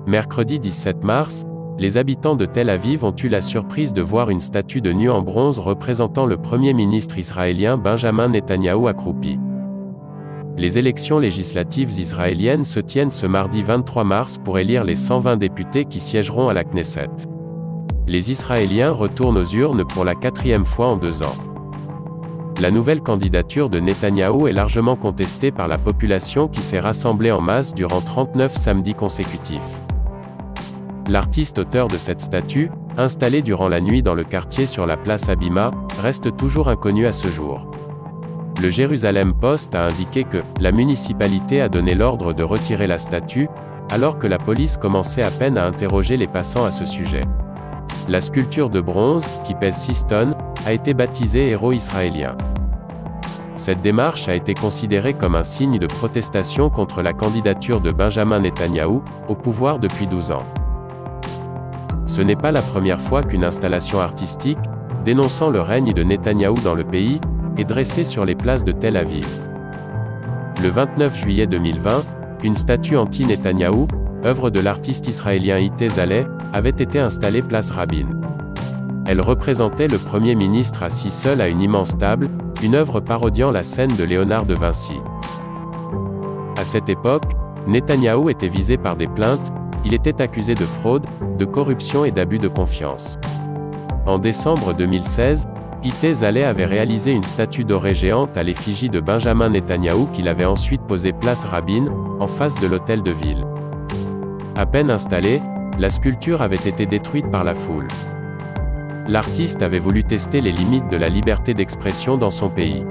Mercredi 17 mars, les habitants de Tel Aviv ont eu la surprise de voir une statue de nu en bronze représentant le Premier ministre israélien Benjamin Netanyahou accroupi. Les élections législatives israéliennes se tiennent ce mardi 23 mars pour élire les 120 députés qui siégeront à la Knesset. Les Israéliens retournent aux urnes pour la 4e fois en 2 ans. La nouvelle candidature de Netanyahou est largement contestée par la population qui s'est rassemblée en masse durant 39 samedis consécutifs. L'artiste auteur de cette statue, installée durant la nuit dans le quartier sur la place Habima, reste toujours inconnu à ce jour. Le Jérusalem Post a indiqué que la municipalité a donné l'ordre de retirer la statue, alors que la police commençait à peine à interroger les passants à ce sujet. La sculpture de bronze, qui pèse 6 tonnes, a été baptisée héros israélien. Cette démarche a été considérée comme un signe de protestation contre la candidature de Benjamin Netanyahou, au pouvoir depuis 12 ans. Ce n'est pas la première fois qu'une installation artistique, dénonçant le règne de Netanyahou dans le pays, est dressée sur les places de Tel Aviv. Le 29 juillet 2020, une statue anti-Netanyahou, œuvre de l'artiste israélien Itay Zaleh, avait été installée place Rabin. Elle représentait le Premier ministre assis seul à une immense table, une œuvre parodiant la scène de Léonard de Vinci. À cette époque, Netanyahou était visé par des plaintes, il était accusé de fraude, de corruption et d'abus de confiance. En décembre 2016, Itay Zaleh avait réalisé une statue dorée géante à l'effigie de Benjamin Netanyahou qu'il avait ensuite posée place Rabin, en face de l'hôtel de ville. À peine installée, la sculpture avait été détruite par la foule. L'artiste avait voulu tester les limites de la liberté d'expression dans son pays.